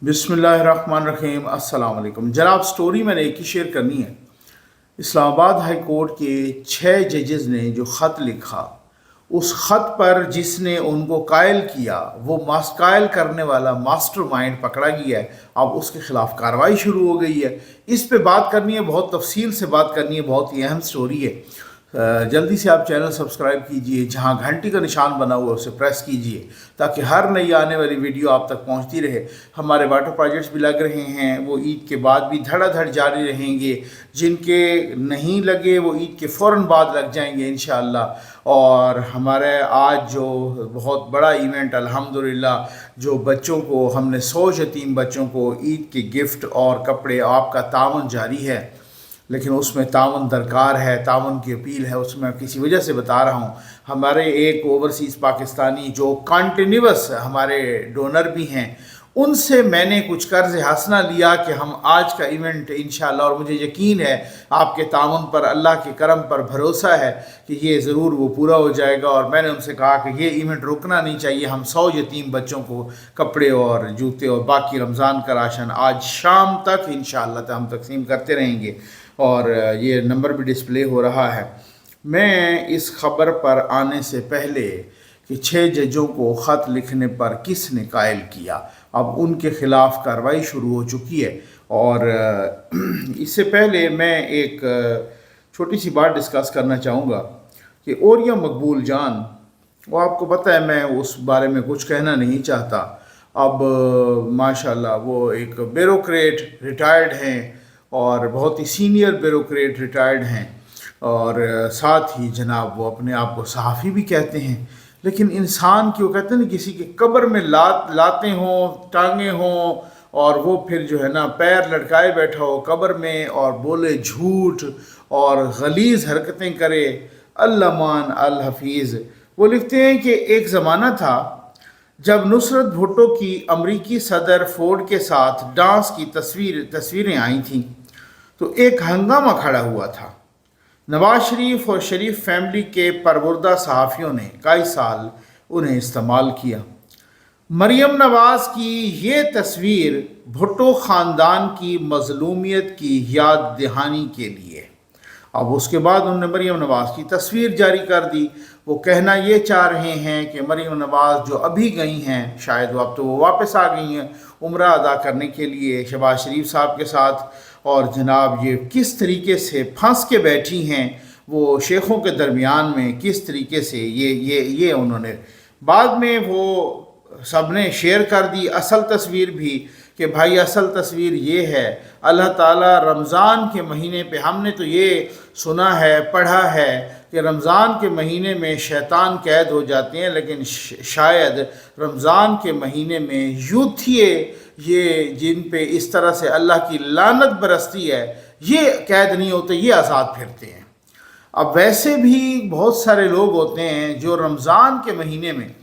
बिस्मिल्लाहिर्रहमानिर्रहीम। अस्सलाम वालेकुम जनाब। स्टोरी मैंने एक ही शेयर करनी है। इस्लामाबाद हाई कोर्ट के 6 जजेस ने जो ख़त लिखा, उस ख़त पर जिसने उनको कायल किया, वो कायल करने वाला मास्टरमाइंड पकड़ा गया है। अब उसके ख़िलाफ़ कार्रवाई शुरू हो गई है। इस पे बात करनी है, बहुत तफसील से बात करनी है, बहुत ही अहम स्टोरी है। जल्दी से आप चैनल सब्सक्राइब कीजिए, जहां घंटी का निशान बना हुआ है उसे प्रेस कीजिए ताकि हर नई आने वाली वीडियो आप तक पहुंचती रहे। हमारे वाटर प्रोजेक्ट्स भी लग रहे हैं, वो ईद के बाद भी धड़ाधड़ जारी रहेंगे। जिनके नहीं लगे वो ईद के फ़ौरन बाद लग जाएंगे इंशाअल्लाह। और हमारे आज जो बहुत बड़ा इवेंट अल्हम्दुलिल्लाह, जो बच्चों को हमने 100 यतीम बच्चों को ईद के गिफ्ट और कपड़े, आपका तावन जारी है, लेकिन उसमें तावन दरकार है, तावन की अपील है। उसमें मैं किसी वजह से बता रहा हूँ। हमारे एक ओवरसीज़ पाकिस्तानी जो कंटिन्यूस हमारे डोनर भी हैं, उनसे मैंने कुछ कर्ज हसना लिया कि हम आज का इवेंट इंशाअल्लाह, और मुझे यकीन है आपके तावन पर, अल्लाह के करम पर भरोसा है कि ये ज़रूर वो पूरा हो जाएगा। और मैंने उनसे कहा कि ये इवेंट रुकना नहीं चाहिए। हम 100 यतीम बच्चों को कपड़े और जूते और बाकी रमज़ान का राशन आज शाम तक इंशाअल्लाह हम तकसीम करते रहेंगे। और ये नंबर भी डिस्प्ले हो रहा है। मैं इस खबर पर आने से पहले कि 6 जजों को ख़त लिखने पर किसने कायल किया, अब उनके ख़िलाफ़ कार्रवाई शुरू हो चुकी है। और इससे पहले मैं एक छोटी सी बात डिस्कस करना चाहूँगा कि ओरिया मकबूल जान, वो आपको पता है मैं उस बारे में कुछ कहना नहीं चाहता। अब माशाल्लाह वो एक ब्यूरोक्रेट रिटायर्ड हैं और बहुत ही सीनियर ब्यूरोक्रेट रिटायर्ड हैं, और साथ ही जनाब वो अपने आप को सहाफ़ी भी कहते हैं। लेकिन इंसान की, वो कहते हैं ना, किसी के कब्र में लातें हों, टांगे हों, और वो फिर जो है ना पैर लटकाए बैठा हो कब्र में और बोले झूठ और गलीज़ हरकतें करे। अल्लामान अल हफीज़ वो लिखते हैं कि एक ज़माना था जब नुसरत भुट्टो की अमरीकी सदर फोर्ड के साथ डांस की तस्वीरें आई थीं, तो एक हंगामा खड़ा हुआ था। नवाज शरीफ और शरीफ फैमिली के परवरदा सहाफ़ियों ने कई साल उन्हें इस्तेमाल किया। मरियम नवाज़ की ये तस्वीर भुट्टो ख़ानदान की मज़लूमियत की याद दहानी के लिए। अब उसके बाद उन्होंने मरियम नवाज़ की तस्वीर जारी कर दी। वो कहना ये चाह रहे हैं कि मरियम नवाज़ जो अभी गई हैं, शायद अब तो वो वापस आ गई हैं उम्रा अदा करने के लिए शहबाज शरीफ साहब के साथ। और जनाब ये किस तरीके से फंस के बैठी हैं वो शेखों के दरमियान में, किस तरीके से ये उन्होंने बाद में वो सब ने शेयर कर दी असल तस्वीर भी, कि भाई असल तस्वीर ये है। अल्लाह ताला रमज़ान के महीने पे, हमने तो ये सुना है, पढ़ा है कि रमज़ान के महीने में शैतान कैद हो जाते हैं, लेकिन शायद रमज़ान के महीने में यूथिए, ये जिन पे इस तरह से अल्लाह की लानत बरसती है, ये कैद नहीं होते, ये आज़ाद फिरते हैं। अब वैसे भी बहुत सारे लोग होते हैं जो रमज़ान के महीने में,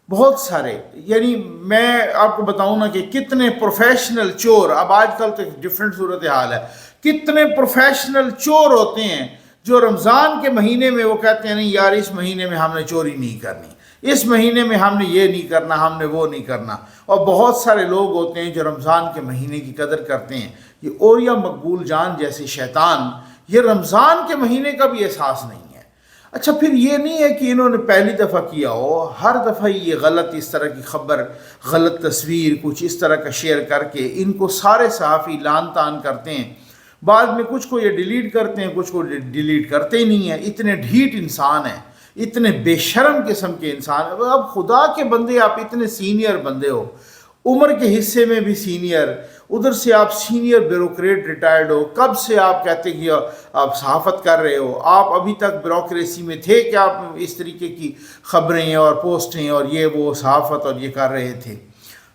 बहुत सारे, यानी मैं आपको बताऊं ना कि कितने प्रोफेशनल चोर, अब आजकल तो डिफरेंट सूरत हाल है, कितने प्रोफेशनल चोर होते हैं जो रमज़ान के महीने में वो कहते हैं नहीं यार इस महीने में हमने चोरी नहीं करनी, इस महीने में हमने ये नहीं करना, हमने वो नहीं करना। और बहुत सारे लोग होते हैं जो रमज़ान के महीने की कदर करते हैं। ये ओरिया मकबूल जान जैसे शैतान, ये रमज़ान के महीने का भी एहसास नहीं है। अच्छा, फिर ये नहीं है कि इन्होंने पहली दफ़ा किया हो, हर दफ़ा ये गलत, इस तरह की खबर, गलत तस्वीर कुछ इस तरह का शेयर करके इनको सारे सहाफ़ी लान तान करते हैं। बाद में कुछ को ये डिलीट करते हैं, कुछ को डिलीट करते ही नहीं है। इतने ढीठ इंसान हैं, इतने बेशर्म किस्म के इंसान। अब खुदा के बंदे, आप इतने सीनियर बंदे हो, उम्र के हिस्से में भी सीनियर, उधर से आप सीनियर ब्यूरोक्रेट रिटायर्ड हो, कब से आप कहते कि आप सहाफ़त कर रहे हो, आप अभी तक ब्यूरोक्रेसी में थे कि आप इस तरीके की ख़बरें और पोस्टें और ये वो सहाफ़त और ये कर रहे थे।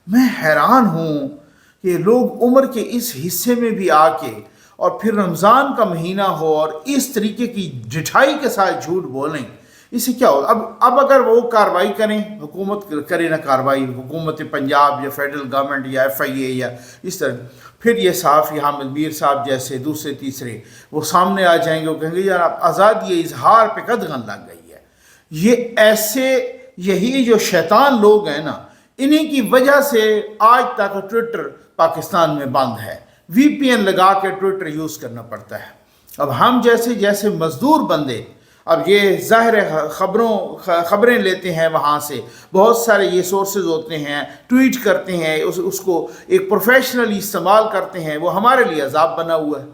मैं हैरान हूँ कि लोग उम्र के इस हिस्से में भी आके और फिर रमज़ान का महीना हो और इस तरीके की ढिठाई के साथ झूठ बोलें, इससे क्या होगा। अब अगर वो कार्रवाई करें, हुकूमत करे ना कार्रवाई, हुकूमत पंजाब या फेडरल गवर्नमेंट या FIA या इस तरह, फिर ये साफ़ी हामिद मीर साहब जैसे दूसरे तीसरे वो सामने आ जाएंगे, वो कहेंगे यार आज़ादी इजहार पे कदगन लग गई है। ये ऐसे, यही जो शैतान लोग हैं ना, इन्हीं की वजह से आज तक ट्विटर पाकिस्तान में बंद है, VPN लगा के ट्विटर यूज़ करना पड़ता है। अब हम जैसे जैसे मज़दूर बंदे, अब ये ज़ाहिर है ख़बरें लेते हैं वहाँ से, बहुत सारे ये सोर्सेज होते हैं, ट्वीट करते हैं, उसको एक प्रोफेशनली इस्तेमाल करते हैं, वो हमारे लिए अजाब बना हुआ है।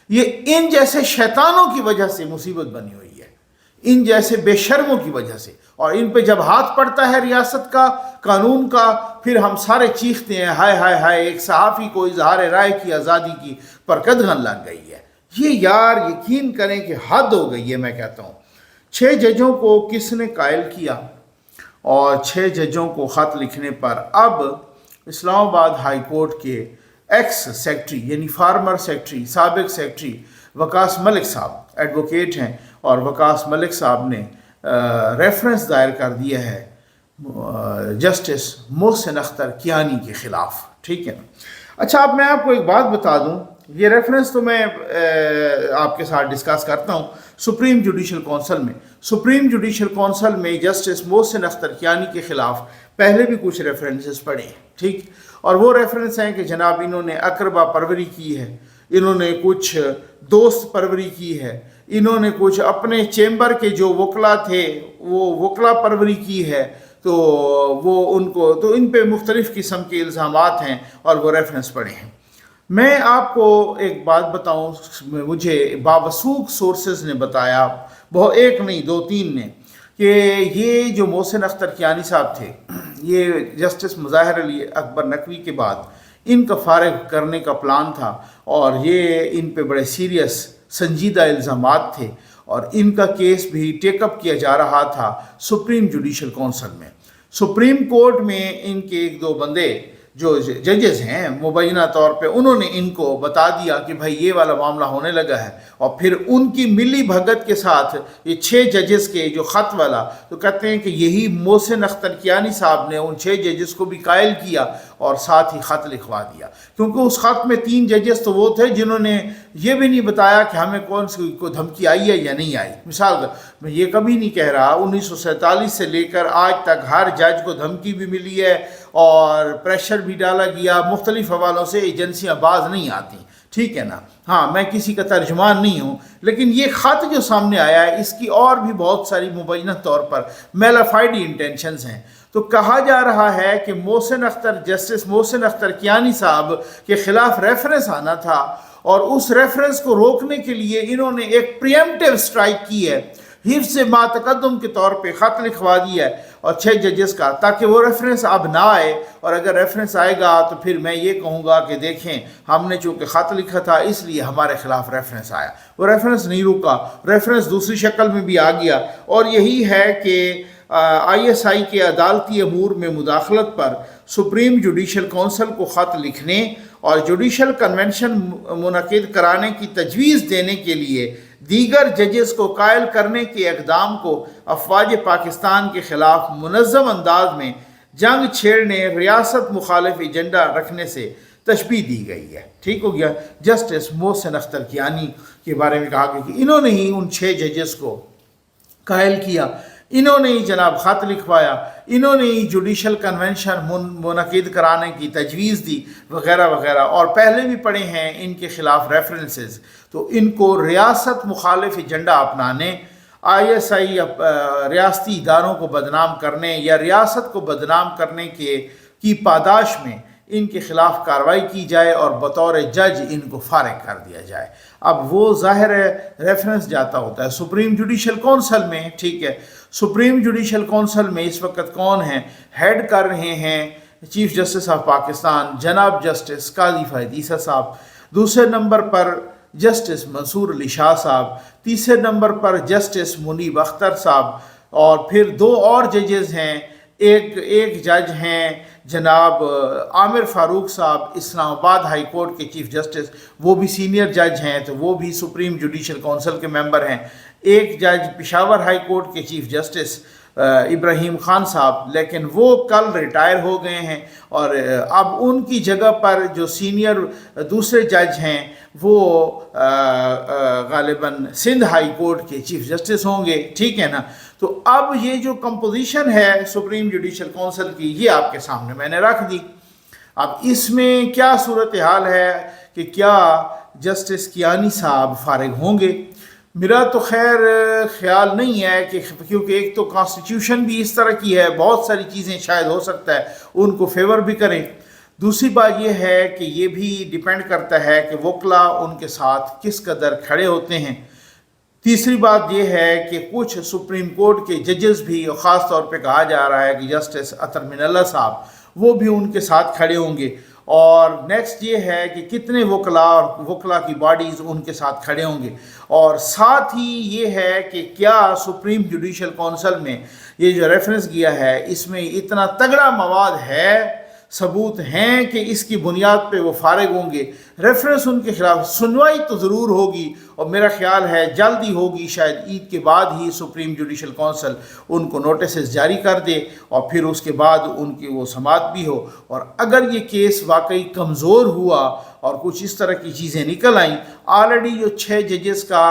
ये इन जैसे शैतानों की वजह से मुसीबत बनी हुई है, इन जैसे बेशर्मों की वजह से। और इन पे जब हाथ पड़ता है रियासत का, कानून का, फिर हम सारे चीखते हैं हाय हाय हाय, एक सहाफ़ी को इजहार राय की आज़ादी की पर कदगन लग गई है। ये यार यकीन करें कि हद हो गई है। मैं कहता हूँ 6 जजों को किसने कायल किया, और 6 जजों को ख़त लिखने पर अब इस्लामाबाद हाई कोर्ट के एक्स सेक्रेटरी यानी फार्मर सेक्रेटरी, साबिक सेक्रेटरी वकास मलिक साहब एडवोकेट हैं, और वकास मलिक साहब ने रेफरेंस दायर कर दिया है जस्टिस मोहसिन अख्तर कियानी के ख़िलाफ़। ठीक है ना। अच्छा, अब मैं आपको एक बात बता दूं, ये रेफरेंस तो मैं आपके साथ डिस्कस करता हूँ सुप्रीम जुडिशल कौंसिल में। सुप्रीम जुडिशल कौंसिल में जस्टिस मोहसिन अख्तर कियानी के ख़िलाफ़ पहले भी कुछ रेफरेंसेस पढ़े हैं, ठीक। और वो रेफरेंस हैं कि जनाब इन्होंने अकरबा परवरी की है, इन्होंने कुछ दोस्त परवरी की है, इन्होंने कुछ अपने चेंबर के जो वकला थे वो वकला परवरी की है, तो वो उनको तो इन पे मुख्तलिफ़ किस्म के इल्ज़ामात हैं और वो रेफरेंस पढ़े हैं। मैं आपको एक बात बताऊं, मुझे बावसूख सोर्सेज ने बताया, बहुत एक नहीं 2-3 ने, कि ये जो मोहसिन अख्तर कियानी साहब थे, ये जस्टिस मुज़ाहिर अली अकबर नकवी के बाद इनका फ़ारिग करने का प्लान था, और ये इन पे बड़े सीरियस संजीदा इल्ज़ामात थे, और इनका केस भी टेकअप किया जा रहा था सुप्रीम जुडिशल कौंसिल में। सुप्रीम कोर्ट में इनके 1-2 बंदे जो जजेस हैं मुबैना तौर पे, उन्होंने इनको बता दिया कि भाई ये वाला मामला होने लगा है, और फिर उनकी मिली भगत के साथ ये 6 जजेस के जो ख़त वाला, तो कहते हैं कि यही मोहसिन अख्तर कियानी साहब ने उन 6 जजेस को भी कायल किया और साथ ही ख़त लिखवा दिया, क्योंकि उस ख़त में 3 जजेस तो वो थे जिन्होंने ये भी नहीं बताया कि हमें कौन सी को धमकी आई है या नहीं आई। मिसाल मैं ये कभी नहीं कह रहा 1947 से लेकर आज तक हर जज को धमकी भी मिली है और प्रेशर भी डाला गया, मुख्तलिफ हवालों से एजेंसियाँ बाज नहीं आती, ठीक है ना। हाँ, मैं किसी का तर्जुमान नहीं हूँ, लेकिन ये ख़त जो सामने आया है इसकी और भी बहुत सारी मुबैना तौर पर मेलाफाइड इंटेंशंस हैं। तो कहा जा रहा है कि जस्टिस मोहसिन अख्तर कियानी साहब के ख़िलाफ़ रेफरेंस आना था, और उस रेफरेंस को रोकने के लिए इन्होंने एक प्रिएम्प्टिव स्ट्राइक की है, हिफ्ज़ मातकद्दुम के तौर पे ख़त लिखवा दिया है और 6 जजेस का, ताकि वो रेफरेंस अब ना आए। और अगर रेफरेंस आएगा तो फिर मैं ये कहूँगा कि देखें, हमने चूँकि ख़त लिखा था इसलिए हमारे ख़िलाफ़ रेफरेंस आया। वो रेफरेंस नहीं रुका, रेफरेंस दूसरी शक्ल में भी आ गया, और यही है कि ISI के अदालती अमूर में मुदाखलत पर सुप्रीम जुडिशल कौंसिल को ख़त लिखने और जुडिशल कन्वेंशन मुनक़िद कराने की तजवीज़ देने के लिए दीगर जजेस को कायल करने के इक़दाम को अफ़वाज पाकिस्तान के ख़िलाफ़ मुनज़्ज़म अंदाज में जंग छेड़ने, रियासत मुखालिफ एजेंडा रखने से तशबीह दी गई है। ठीक हो गया। जस्टिस मोहसिन अख्तर कियानी के बारे में कहा गया कि इन्होंने ही उन 6 जजेस को कायल किया, इन्होंने ही जनाब ख़त लिखवाया, इन्होंने ही जुडिशल कन्वेंशन मुनक़िद कराने की तजवीज़ दी वगैरह वगैरह, और पहले भी पढ़े हैं इनके ख़िलाफ़ रेफरेंसेस। तो इनको रियासत मुखालिफ एजेंडा अपनाने, ISI रियासती इदारों को बदनाम करने या रियासत को बदनाम करने की पादाश में इनके ख़िलाफ़ कार्रवाई की जाए और बतौर जज इनको फ़ारिग कर दिया जाए। अब वो ज़ाहिर है रेफरेंस जाता होता है सुप्रीम जुडिशल कौंसिल में, ठीक है। सुप्रीम जुडिशल कौंसिल में इस वक्त कौन हैं, हेड कर रहे हैं चीफ़ जस्टिस ऑफ पाकिस्तान जनाब जस्टिस काजी फ़ायद ईसा साहब, दूसरे नंबर पर जस्टिस मंसूर अली शाह साहब, तीसरे नंबर पर जस्टिस मुनीब अख्तर साहब, और फिर 2 और जजेस हैं। एक जज हैं जनाब आमिर फ़ारूक साहब, इस्लामाबाद हाई कोर्ट के चीफ़ जस्टिस, वो भी सीनियर जज हैं, तो वो भी सुप्रीम जुडिशल कौंसिल के मेंबर हैं। एक जज पेशावर हाई कोर्ट के चीफ़ जस्टिस इब्राहिम ख़ान साहब, लेकिन वो कल रिटायर हो गए हैं, और अब उनकी जगह पर जो सीनियर दूसरे जज हैं वो गालिबन सिंध हाई कोर्ट के चीफ़ जस्टिस होंगे, ठीक है ना। تو اب یہ جو کمپوزیشن ہے سپریم جوڈیشل کونسل کی، یہ آپ کے سامنے میں نے رکھ دی۔ اب اس میں کیا صورتحال ہے کہ کیا جسٹس کیانی صاحب فارغ ہوں گے؟ میرا تو خیر خیال نہیں ہے کہ، کیونکہ ایک تو کانسٹیٹیوشن بھی اس طرح کی ہے، بہت ساری چیزیں شاید ہو سکتا ہے ان کو فیور بھی کریں۔ دوسری بات یہ ہے کہ یہ بھی ڈیپینڈ کرتا ہے کہ وکلا ان کے ساتھ کس قدر کھڑے ہوتے ہیں۔ تیسری بات یہ ہے کہ کچھ سپریم کورٹ کے ججز بھی، اور خاص طور پہ کہا جا رہا ہے کہ جسٹس اطہر من اللہ صاحب، وہ بھی ان کے ساتھ کھڑے ہوں گے۔ اور نیکسٹ یہ ہے کہ کتنے وکلا اور وکلا کی باڈیز ان کے ساتھ کھڑے ہوں گے۔ اور ساتھ ہی یہ ہے کہ کیا سپریم جوڈیشل کونسل میں یہ جو ریفرنس کیا ہے، اس میں اتنا تگڑا مواد ہے، ثبوت ہیں کہ اس کی بنیاد پہ وہ فارغ ہوں گے۔ ریفرنس ان کے خلاف سنوائی تو ضرور ہوگی، اور میرا خیال ہے جلدی ہوگی، شاید عید کے بعد ہی سپریم جوڈیشل کونسل ان کو نوٹسز جاری کر دے، اور پھر اس کے بعد ان کی وہ سماعت بھی ہو۔ اور اگر یہ کیس واقعی کمزور ہوا اور کچھ اس طرح کی چیزیں نکل آئیں، آلریڈی جو 6 ججز کا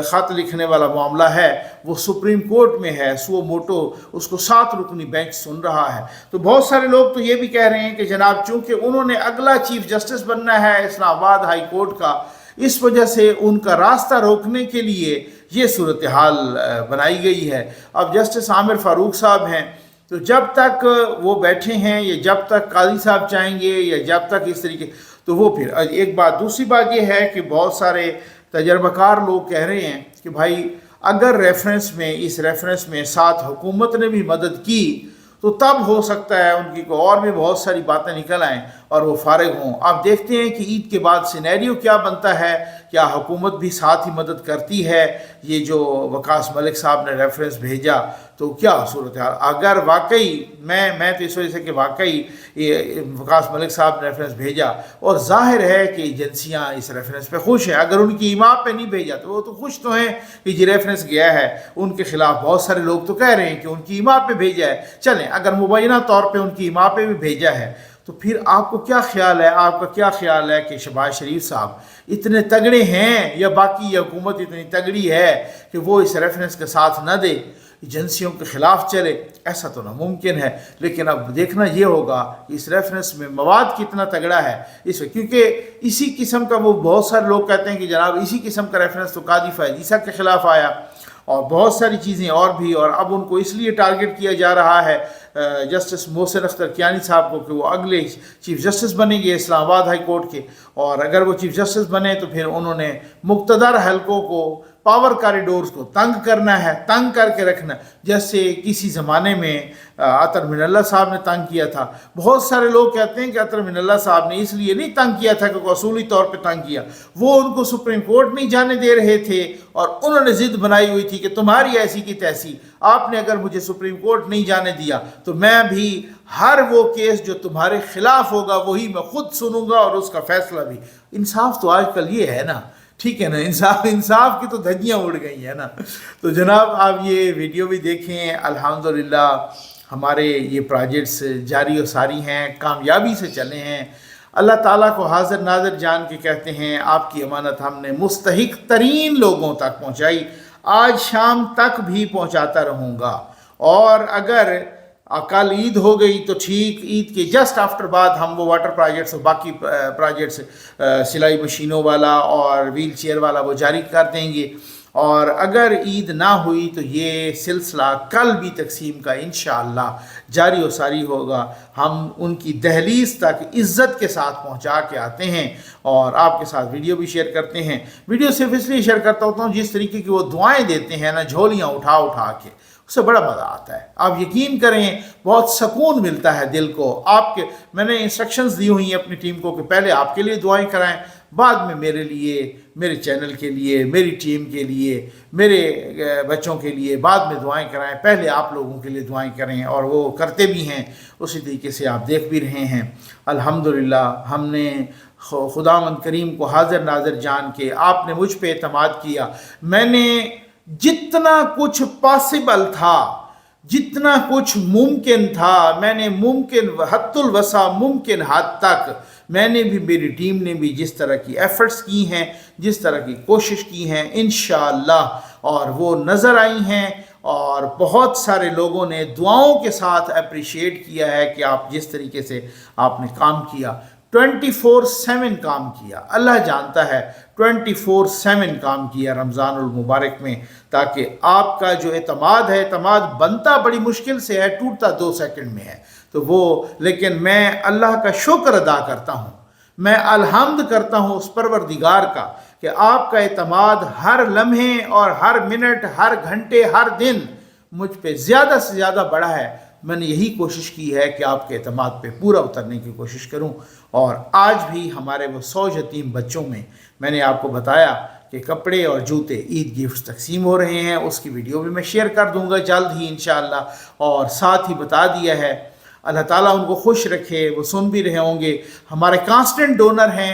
خط لکھنے والا معاملہ ہے وہ سپریم کورٹ میں ہے، سو موٹو اس کو 7 رکنی بینچ سن رہا ہے۔ تو بہت سارے لوگ تو یہ بھی کہہ رہے ہیں کہ جناب چونکہ انہوں نے اگلا چیف جسٹس بننا ہے اسلام آباد ہائی کورٹ کا، اس وجہ سے ان کا راستہ روکنے کے لیے یہ صورتحال بنائی گئی ہے۔ اب جسٹس عامر فاروق صاحب ہیں، تو جب تک وہ بیٹھے ہیں، یا جب تک قاضی صاحب چاہیں گے، یا جب تک اس طریقے، تو وہ پھر ایک بات۔ دوسری بات یہ ہے کہ بہت سارے تجربہ کار لوگ کہہ رہے ہیں کہ بھائی اگر ریفرنس میں، اس ریفرنس میں ساتھ حکومت نے بھی مدد کی تو تب ہو سکتا ہے ان کی کو اور بھی بہت ساری باتیں نکل آئیں اور وہ فارغ ہوں۔ آپ دیکھتے ہیں کہ عید کے بعد سینیریو کیا بنتا ہے، کیا حکومت بھی ساتھ ہی مدد کرتی ہے؟ یہ جو وقاص ملک صاحب نے ریفرنس بھیجا تو کیا صورتحال؟ اگر واقعی میں تو اس وجہ سے کہ واقعی یہ وقاص ملک صاحب نے ریفرنس بھیجا، اور ظاہر ہے کہ ایجنسیاں اس ریفرنس پہ خوش ہیں، اگر ان کی ایما پہ نہیں بھیجا تو وہ تو خوش تو ہیں کہ یہ ریفرنس گیا ہے۔ ان کے خلاف بہت سارے لوگ تو کہہ رہے ہیں کہ ان کی ایما پہ بھیجا ہے، چلیں اگر مبینہ طور پہ ان کی ایما پہ بھی بھیجا ہے تو پھر آپ کو کیا خیال ہے، آپ کا کیا خیال ہے کہ شہباز شریف صاحب اتنے تگڑے ہیں، یا باقی یہ حکومت اتنی تگڑی ہے کہ وہ اس ریفرنس کے ساتھ نہ دے، ایجنسیوں کے خلاف چلے؟ ایسا تو ناممکن ہے۔ لیکن اب دیکھنا یہ ہوگا کہ اس ریفرنس میں مواد کتنا تگڑا ہے اس وقت، کیونکہ اسی قسم کا، وہ بہت سارے لوگ کہتے ہیں کہ جناب اسی قسم کا ریفرنس تو قاضی فیض عیسیٰ کے خلاف آیا، اور بہت ساری چیزیں اور بھی، اور اب ان کو اس لیے ٹارگٹ کیا جا رہا ہے جسٹس محسن اختر کیانی صاحب کو کہ وہ اگلے چیف جسٹس بنیں گے اسلام آباد ہائی کورٹ کے، اور اگر وہ چیف جسٹس بنے تو پھر انہوں نے مقتدر حلقوں کو، پاور کاریڈورز کو تنگ کرنا ہے، تنگ کر کے رکھنا، جیسے کسی زمانے میں اطہر من اللہ صاحب نے تنگ کیا تھا۔ بہت سارے لوگ کہتے ہیں کہ اطہر من اللہ صاحب نے اس لیے نہیں تنگ کیا تھا کہ وہ اصولی طور پہ تنگ کیا، وہ ان کو سپریم کورٹ نہیں جانے دے رہے تھے، اور انہوں نے ضد بنائی ہوئی تھی کہ تمہاری ایسی کی تیسی، آپ نے اگر مجھے سپریم کورٹ نہیں جانے دیا تو میں بھی ہر وہ کیس جو تمہارے خلاف ہوگا وہی میں خود سنوں گا، اور اس کا فیصلہ بھی۔ انصاف تو آج کل یہ ہے نا، ٹھیک ہے نا، انصاف کی تو دھجیاں اڑ گئی ہیں نا۔ تو جناب آپ یہ ویڈیو بھی دیکھیں، الحمدللہ ہمارے یہ پروجیکٹس جاری و ساری ہیں، کامیابی سے چلے ہیں۔ اللہ تعالیٰ کو حاضر ناظر جان کے کہتے ہیں آپ کی امانت ہم نے مستحق ترین لوگوں تک پہنچائی، آج شام تک بھی پہنچاتا رہوں گا، اور اگر کل عید ہو گئی تو ٹھیک، عید کے جسٹ آفٹر بعد ہم وہ واٹر پروجیکٹس اور باقی پروجیکٹس سلائی مشینوں والا اور ویل چیئر والا وہ جاری کر دیں گے، اور اگر عید نہ ہوئی تو یہ سلسلہ کل بھی تقسیم کا انشاءاللہ جاری و ساری ہوگا۔ ہم ان کی دہلیز تک عزت کے ساتھ پہنچا کے آتے ہیں، اور آپ کے ساتھ ویڈیو بھی شیئر کرتے ہیں۔ ویڈیو صرف اس لیے شیئر کرتا ہوتا ہوں جس طریقے کی وہ دعائیں دیتے ہیں نا، جھولیاں اٹھا اٹھا کے، اس سے بڑا مزہ آتا ہے۔ آپ یقین کریں بہت سکون ملتا ہے دل کو۔ آپ کے، میں نے انسٹرکشنز دی ہوئی ہیں اپنی ٹیم کو کہ پہلے آپ کے لیے دعائیں کرائیں، بعد میں میرے لیے، میرے چینل کے لیے، میری ٹیم کے لیے، میرے بچوں کے لیے بعد میں دعائیں کرائیں، پہلے آپ لوگوں کے لیے دعائیں کریں، اور وہ کرتے بھی ہیں، اسی طریقے سے آپ دیکھ بھی رہے ہیں۔ الحمدللہ ہم نے خداوند کریم کو حاضر ناظر جان کے، آپ نے مجھ پہ اعتماد کیا، میں نے جتنا کچھ پاسبل تھا، جتنا کچھ ممکن تھا، میں نے ممکن حد الوسع ممکن حد تک، میں نے بھی، میری ٹیم نے بھی جس طرح کی ایفرٹس کی ہیں، جس طرح کی کوشش کی ہیں انشاءاللہ، اور وہ نظر آئی ہیں، اور بہت سارے لوگوں نے دعاؤں کے ساتھ اپریشیٹ کیا ہے کہ آپ جس طریقے سے آپ نے کام کیا، 24/7 کام کیا، اللہ جانتا ہے 24/7 کام کیا رمضان المبارک میں، تاکہ آپ کا جو اعتماد ہے، اعتماد بنتا بڑی مشکل سے ہے، ٹوٹتا 2 سیکنڈ میں ہے، تو وہ لیکن میں اللہ کا شکر ادا کرتا ہوں، میں الحمد کرتا ہوں اس پروردگار کا کہ آپ کا اعتماد ہر لمحے اور ہر منٹ، ہر گھنٹے، ہر دن مجھ پہ زیادہ سے زیادہ بڑھا ہے۔ میں نے یہی کوشش کی ہے کہ آپ کے اعتماد پہ پورا اترنے کی کوشش کروں، اور آج بھی ہمارے وہ 100 یتیم بچوں میں نے آپ کو بتایا کہ کپڑے اور جوتے عید گفٹس تقسیم ہو رہے ہیں، اس کی ویڈیو بھی میں شیئر کر دوں گا جلد ہی انشاءاللہ، اور ساتھ ہی بتا دیا ہے اللہ تعالیٰ ان کو خوش رکھے، وہ سن بھی رہے ہوں گے، ہمارے کانسٹنٹ ڈونر ہیں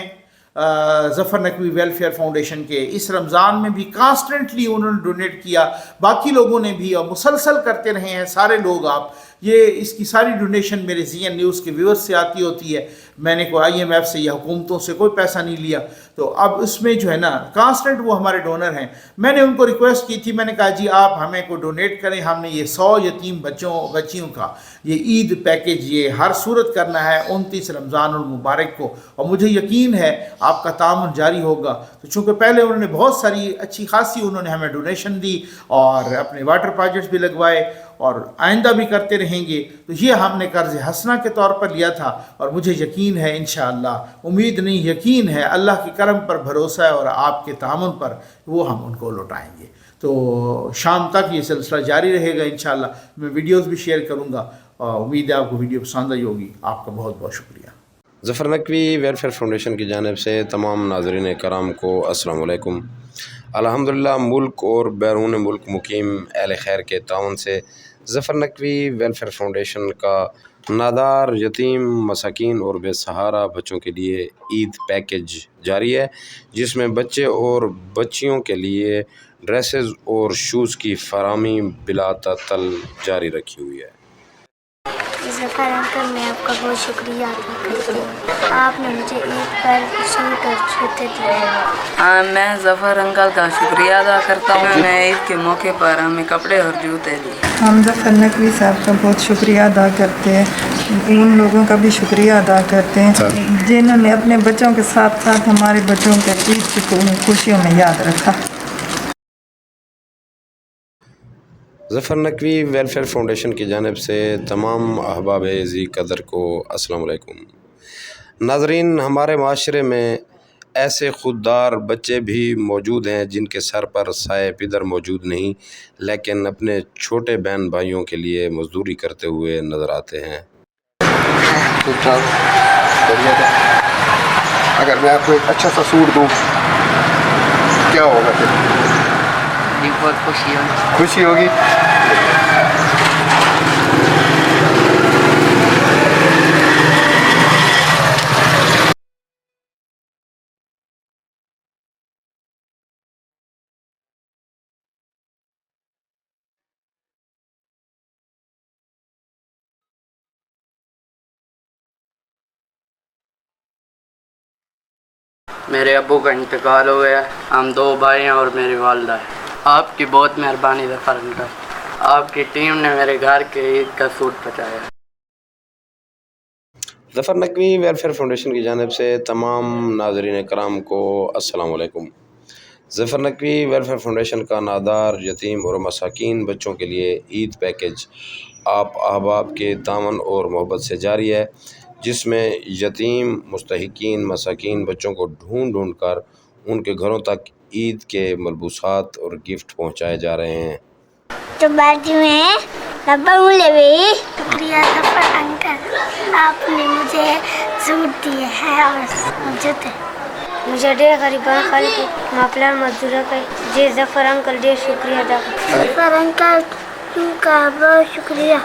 ظفر نقوی ویلفیئر فاؤنڈیشن کے، اس رمضان میں بھی کانسٹنٹلی انہوں نے ڈونیٹ کیا، باقی لوگوں نے بھی، اور مسلسل کرتے رہے ہیں سارے لوگ۔ آپ یہ اس کی ساری ڈونیشن میرے زی این نیوز کے ویورز سے آتی ہوتی ہے، میں نے کوئی IMF سے یا حکومتوں سے کوئی پیسہ نہیں لیا، تو اب اس میں جو ہے نا کانسٹنٹ وہ ہمارے ڈونر ہیں۔ میں نے ان کو ریکویسٹ کی تھی، میں نے کہا جی آپ ہمیں کو ڈونیٹ کریں، ہم نے یہ 100 یتیم بچیوں کا یہ عید پیکیج یہ ہر صورت کرنا ہے 29 رمضان المبارک کو، اور مجھے یقین ہے آپ کا تعاون جاری ہوگا۔ تو چونکہ پہلے انہوں نے بہت ساری اچھی خاصی انہوں نے ہمیں ڈونیشن دی اور اپنے واٹر پروجیکٹس بھی لگوائے، اور آئندہ بھی کرتے رہیں گے، تو یہ ہم نے قرض حسنہ کے طور پر لیا تھا، اور مجھے یقین ہے انشاءاللہ، امید نہیں یقین ہے، اللہ کے کرم پر بھروسہ ہے اور آپ کے تعاون پر، وہ ہم ان کو لوٹائیں گے۔ تو شام تک یہ سلسلہ جاری رہے گا انشاءاللہ، میں ویڈیوز بھی شیئر کروں گا، اور امید ہے آپ کو ویڈیو پسند آئی ہوگی۔ آپ کا بہت بہت شکریہ۔ ظفر نقوی ویلفیئر فاؤنڈیشن کی جانب سے تمام ناظرین کرام کو السلام علیکم۔ الحمدللہ ملک اور بیرون ملک مقیم اہل خیر کے تعاون سے ظفر نقوی ویلفیئر فاؤنڈیشن کا نادار یتیم مساکین اور بے سہارا بچوں کے لیے عید پیکیج جاری ہے، جس میں بچے اور بچیوں کے لیے ڈریسز اور شوز کی فراہمی بلا تعطل جاری رکھی ہوئی ہے۔ ظفر انکل میں آپ کا بہت شکریہ ادا کرتی ہوں، آپ نے مجھے عید پر سوٹ اور جوتے دیے۔ میں ظفر انکل کا شکریہ ادا کرتا ہوں، میں عید کے موقع پر ہمیں کپڑے اور جوتے دیے۔ ہم ظفر نقوی صاحب کا بہت شکریہ ادا کرتے ہیں، ان لوگوں کا بھی شکریہ ادا کرتے ہیں جنہوں نے اپنے بچوں کے ساتھ ساتھ ہمارے بچوں کے عید کی خوشیوں میں یاد رکھا۔ ظفر نقوی ویلفیئر فاؤنڈیشن کی جانب سے تمام احباب ذی قدر کو السلام علیکم۔ ناظرین، ہمارے معاشرے میں ایسے خوددار بچے بھی موجود ہیں جن کے سر پر سائے پدر موجود نہیں، لیکن اپنے چھوٹے بہن بھائیوں کے لیے مزدوری کرتے ہوئے نظر آتے ہیں۔ اگر میں آپ کو ایک اچھا سا سوٹ دوں کیا ہوگا پھر؟ بہت خوشی ہوگی۔ میرے ابو کا انتقال ہو گیا، ہم 2 بھائی ہیں اور میری والدہ ہے۔ آپ کی بہت مہربانی ظفر انکل، آپ کی ٹیم نے میرے گھر کے عید کا سوٹ پہنچایا۔ ظفر نقوی ویلفیئر فاؤنڈیشن کی جانب سے تمام ناظرین کرام کو السلام علیکم۔ ظفر نقوی ویلفیئر فاؤنڈیشن کا نادار یتیم اور مساکین بچوں کے لیے عید پیکیج آپ احباب کے تعاون اور محبت سے جاری ہے، جس میں یتیم مستحقین مساکین بچوں کو ڈھونڈ کر ان کے گھروں تک عید کے ملبوسات اور گفٹ پہنچائے جا رہے ہیں۔ تو بازی میں ربا مولے بھی شکریہ ظفر انکل، آپ نے مجھے سوٹ دیے ہیں اور جوتے، مجھے ڈیر غریبان خلق ماپلار مزدورہ کا جی ظفر انکل ڈیر شکریہ ادا کرتا ہوں۔ ظفر انکل کا بہت شکریہ۔